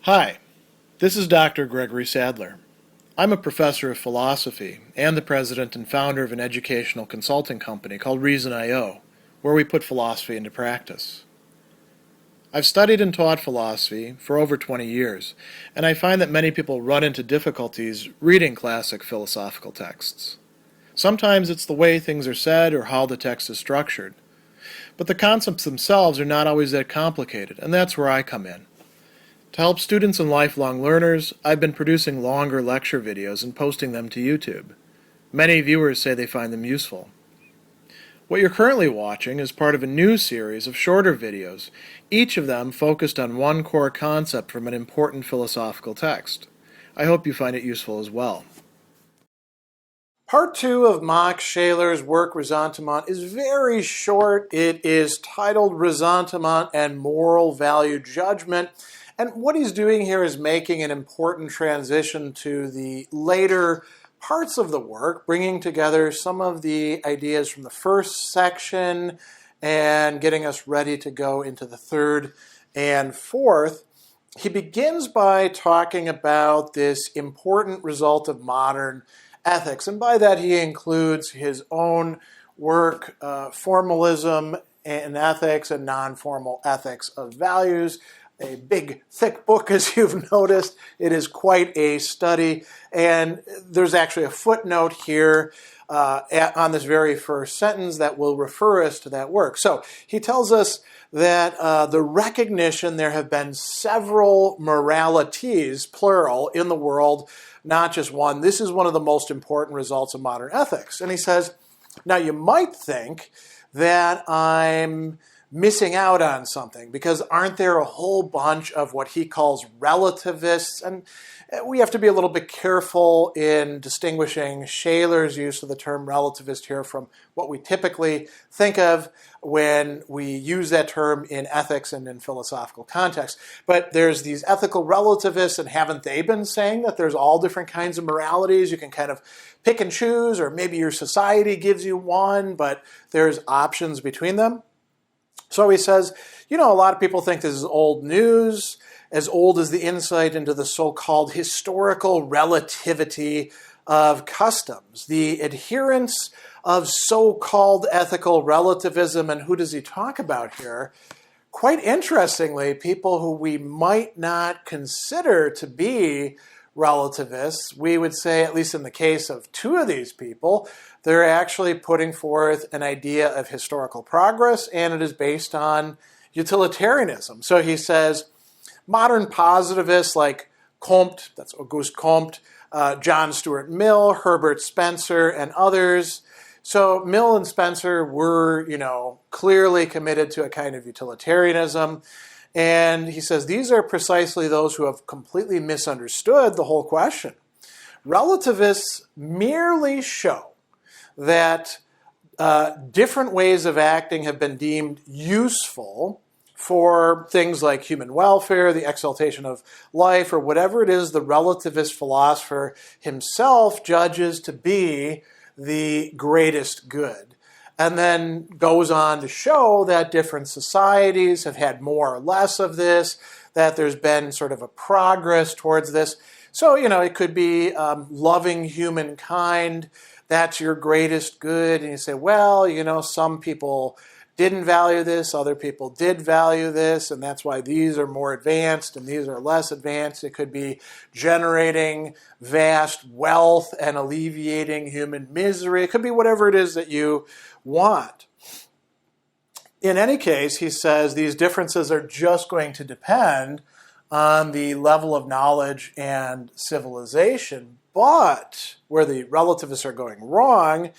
Hi, this is Dr. Gregory Sadler. I'm a professor of philosophy and the president and founder of an educational consulting company called Reason.io, where we put philosophy into practice. I've studied and taught philosophy for over 20 years, and I find that many people run into difficulties reading classic philosophical texts. Sometimes it's the way things are said or how the text is structured. But the concepts themselves are not always that complicated, and that's where I come in. To help students and lifelong learners, I've been producing longer lecture videos and posting them to YouTube. Many viewers say they find them useful. What you're currently watching is part of a new series of shorter videos, each of them focused on one core concept from an important philosophical text. I hope you find it useful as well. Part 2 of Max Scheler's work, Ressentiment, is very short. It is titled Ressentiment and Moral Value Judgment. And what he's doing here is making an important transition to the later parts of the work, bringing together some of the ideas from the first section and getting us ready to go into the third and fourth. He begins by talking about this important result of modern ethics, and by that he includes his own work, formalism in ethics and non-formal ethics of values. A big, thick book, as you've noticed. It is quite a study, and there's actually a footnote here on this very first sentence that will refer us to that work. So he tells us that the recognition there have been several moralities, plural, in the world, not just one. This is one of the most important results of modern ethics. And he says, now you might think that I'm missing out on something, because aren't there a whole bunch of what he calls relativists? And we have to be a little bit careful in distinguishing Scheler's use of the term relativist here from what we typically think of when we use that term in ethics and in philosophical context. But there's these ethical relativists, and haven't they been saying that there's all different kinds of moralities? You can kind of pick and choose, or maybe your society gives you one, but there's options between them. So he says, a lot of people think this is old news, as old as the insight into the so-called historical relativity of customs, the adherence of so-called ethical relativism. And who does he talk about here? Quite interestingly, people who we might not consider to be relativists. We would say, at least in the case of two of these people, they're actually putting forth an idea of historical progress, and it is based on utilitarianism. So he says, modern positivists like Comte, that's Auguste Comte, John Stuart Mill, Herbert Spencer, and others. So Mill and Spencer were, clearly committed to a kind of utilitarianism. And he says these are precisely those who have completely misunderstood the whole question. Relativists merely show that different ways of acting have been deemed useful for things like human welfare, the exaltation of life, or whatever it is the relativist philosopher himself judges to be the greatest good. And then goes on to show that different societies have had more or less of this, that there's been sort of a progress towards this. So, it could be loving humankind, that's your greatest good. And you say, well, some people didn't value this, other people did value this, and that's why these are more advanced and these are less advanced. It could be generating vast wealth and alleviating human misery. It could be whatever it is that you want. In any case, he says these differences are just going to depend on the level of knowledge and civilization. But where the relativists are going wrong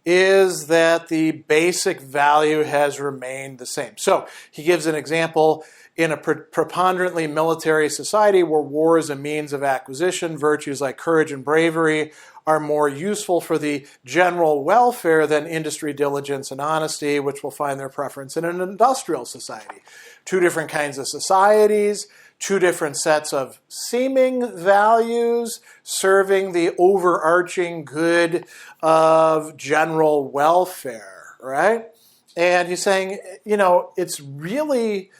is that the basic value has remained the same. So he gives an example. In a preponderantly military society where war is a means of acquisition, virtues like courage and bravery are more useful for the general welfare than industry, diligence, and honesty, which will find their preference in an industrial society. Two different kinds of societies, two different sets of seeming values serving the overarching good of general welfare, right? And he's saying, it's really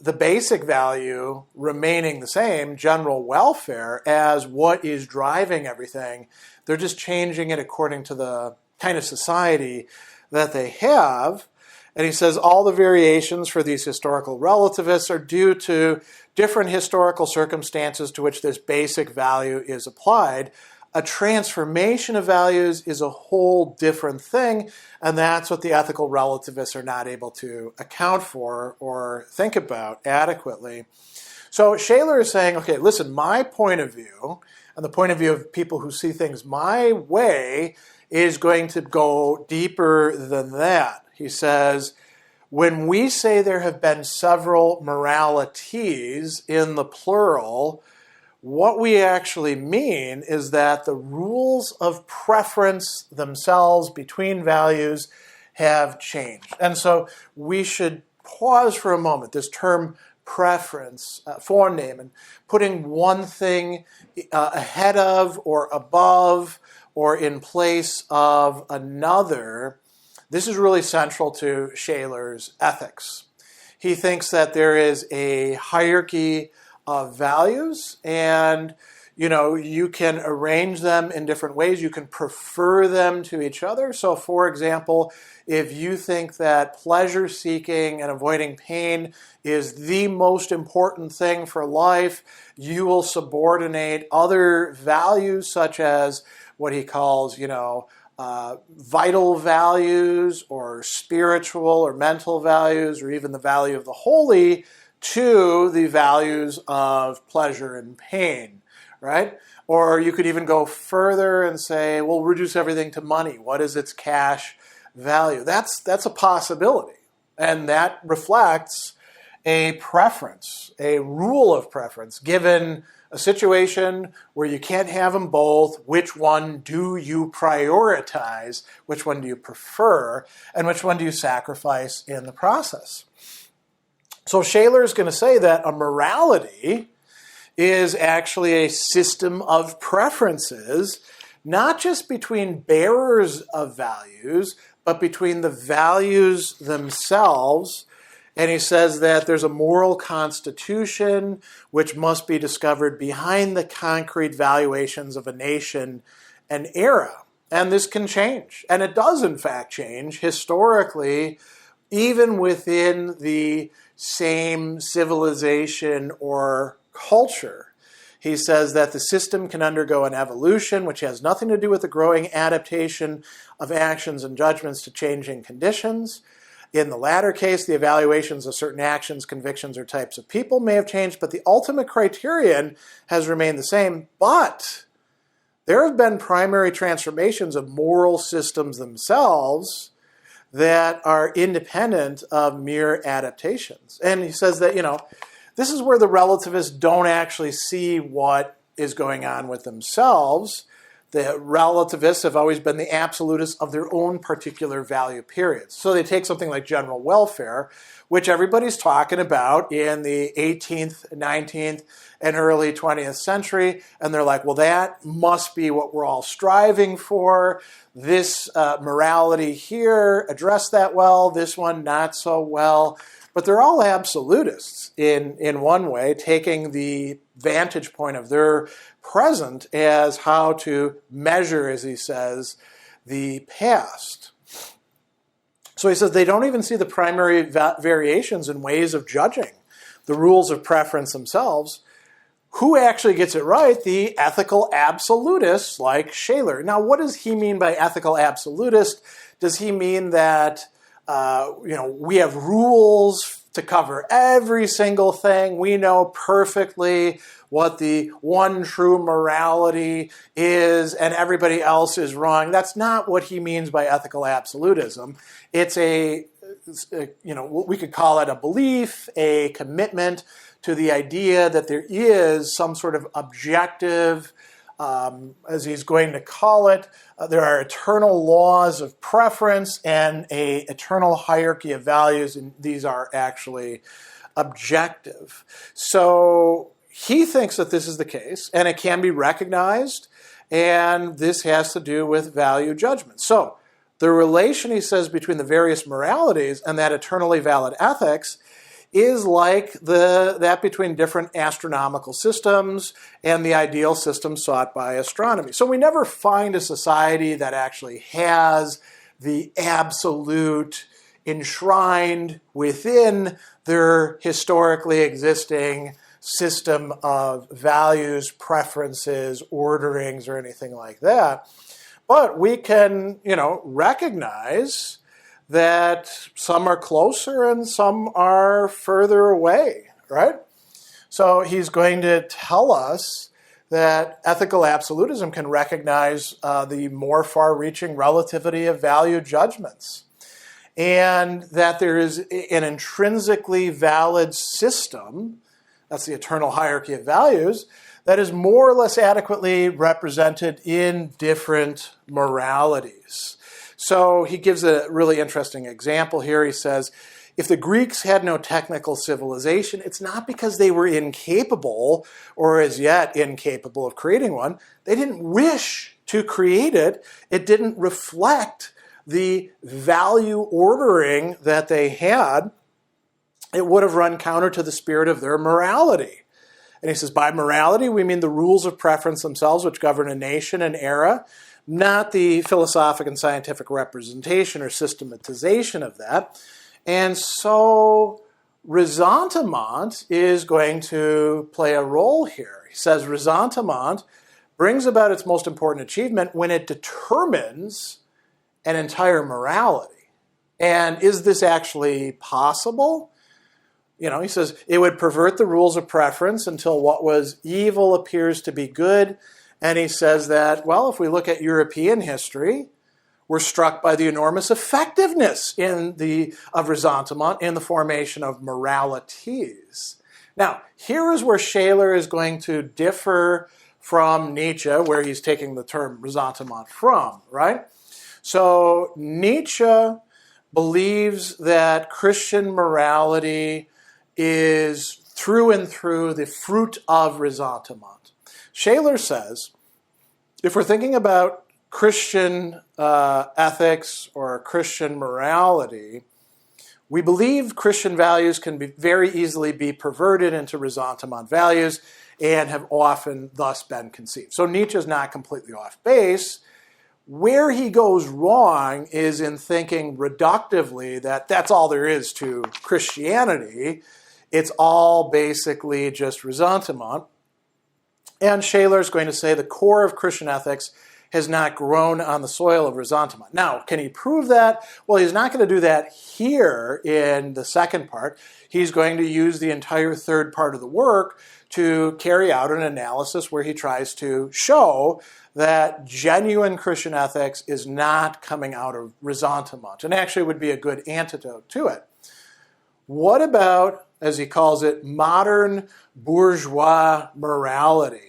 the basic value remaining the same, general welfare, as what is driving everything. They're just changing it according to the kind of society that they have. And he says all the variations for these historical relativists are due to different historical circumstances to which this basic value is applied. A transformation of values is a whole different thing, and that's what the ethical relativists are not able to account for or think about adequately. So Scheler is saying, okay, listen, my point of view, and the point of view of people who see things my way, is going to go deeper than that. He says, when we say there have been several moralities in the plural, what we actually mean is that the rules of preference themselves between values have changed. And so we should pause for a moment. This term preference, Vornehmen, putting one thing ahead of or above or in place of another, this is really central to Scheler's ethics. He thinks that there is a hierarchy of values, and you can arrange them in different ways. You can prefer them to each other. So for example, if you think that pleasure seeking and avoiding pain is the most important thing for life, you will subordinate other values such as what he calls vital values or spiritual or mental values, or even the value of the holy, to the values of pleasure and pain, right? Or you could even go further and say, well, reduce everything to money. What is its cash value? That's a possibility. And that reflects a preference, a rule of preference. Given a situation where you can't have them both, which one do you prioritize? Which one do you prefer? And which one do you sacrifice in the process? So Scheler is going to say that a morality is actually a system of preferences, not just between bearers of values, but between the values themselves. And he says that there's a moral constitution which must be discovered behind the concrete valuations of a nation and era. And this can change. And it does, in fact, change historically, even within the same civilization or culture. He says that the system can undergo an evolution which has nothing to do with the growing adaptation of actions and judgments to changing conditions. In the latter case, the evaluations of certain actions, convictions, or types of people may have changed, but the ultimate criterion has remained the same. But there have been primary transformations of moral systems themselves that are independent of mere adaptations. And he says that, this is where the relativists don't actually see what is going on with themselves. The relativists have always been the absolutists of their own particular value periods. So they take something like general welfare, which everybody's talking about in the 18th, 19th, and early 20th century, and they're like, well, that must be what we're all striving for. This morality here addressed that well, this one not so well. But they're all absolutists in one way, taking the vantage point of their present as how to measure, as he says, the past. So he says they don't even see the primary variations in ways of judging the rules of preference themselves. Who actually gets it right? The ethical absolutists like Scheler. Now, what does he mean by ethical absolutist? Does he mean that we have rules to cover every single thing? We know perfectly what the one true morality is, and everybody else is wrong. That's not what he means by ethical absolutism. It's we could call it a belief, a commitment to the idea that there is some sort of objective, as he's going to call it, there are eternal laws of preference and an eternal hierarchy of values, and these are actually objective. So he thinks that this is the case, and it can be recognized, and this has to do with value judgment. So the relation, he says, between the various moralities and that eternally valid ethics is like that between different astronomical systems and the ideal system sought by astronomy. So we never find a society that actually has the absolute enshrined within their historically existing system of values, preferences, orderings, or anything like that. But we can, recognize that some are closer and some are further away, right? So he's going to tell us that ethical absolutism can recognize the more far-reaching relativity of value judgments, and that there is an intrinsically valid system, that's the eternal hierarchy of values, that is more or less adequately represented in different moralities. So he gives a really interesting example here. He says, if the Greeks had no technical civilization, it's not because they were incapable or as yet incapable of creating one. They didn't wish to create it. It didn't reflect the value ordering that they had. It would have run counter to the spirit of their morality. And he says, by morality, we mean the rules of preference themselves which govern a nation and era, not the philosophic and scientific representation or systematization of that. And so Ressentiment is going to play a role here. He says Ressentiment brings about its most important achievement when it determines an entire morality. And is this actually possible? He says it would pervert the rules of preference until what was evil appears to be good. And he says that, well, if we look at European history, we're struck by the enormous effectiveness of Ressentiment in the formation of moralities. Now, here is where Scheler is going to differ from Nietzsche, where he's taking the term Ressentiment from, right? So Nietzsche believes that Christian morality is through and through the fruit of Ressentiment. Scheler says, if we're thinking about Christian ethics or Christian morality, we believe Christian values can very easily be perverted into Ressentiment values and have often thus been conceived. So Nietzsche is not completely off base. Where he goes wrong is in thinking reductively that that's all there is to Christianity. It's all basically just Ressentiment. And Scheler is going to say the core of Christian ethics has not grown on the soil of Ressentiment. Now, can he prove that? Well, he's not going to do that here in the second part. He's going to use the entire third part of the work to carry out an analysis where he tries to show that genuine Christian ethics is not coming out of Ressentiment, and actually would be a good antidote to it. What about, as he calls it, modern bourgeois morality?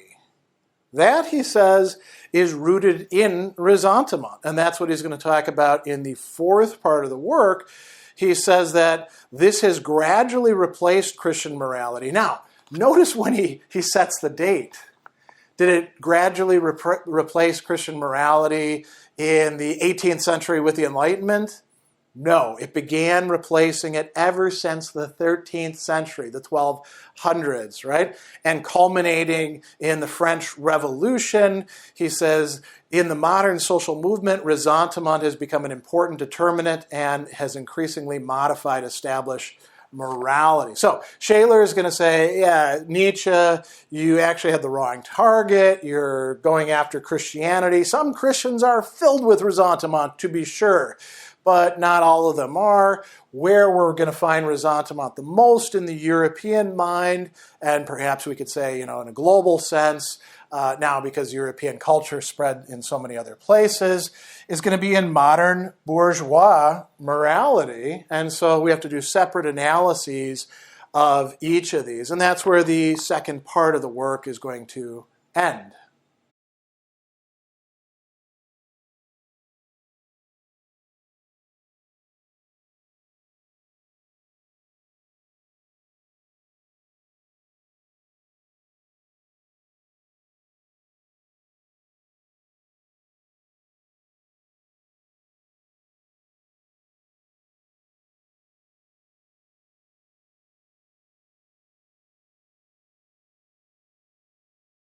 That, he says, is rooted in Ressentiment, and that's what he's going to talk about in the fourth part of the work. He says that this has gradually replaced Christian morality. Now, notice when he sets the date. Did it gradually replace Christian morality in the 18th century with the Enlightenment? No, it began replacing it ever since the 13th century, the 1200s, right? And culminating in the French Revolution. He says, in the modern social movement, Ressentiment has become an important determinant and has increasingly modified established morality. So Scheler is going to say, yeah, Nietzsche, you actually had the wrong target. You're going after Christianity. Some Christians are filled with Ressentiment, to be sure, but not all of them are. Where we're going to find Ressentiment the most in the European mind, and perhaps we could say, in a global sense, now because European culture spread in so many other places, is going to be in modern bourgeois morality. And so we have to do separate analyses of each of these. And that's where the second part of the work is going to end.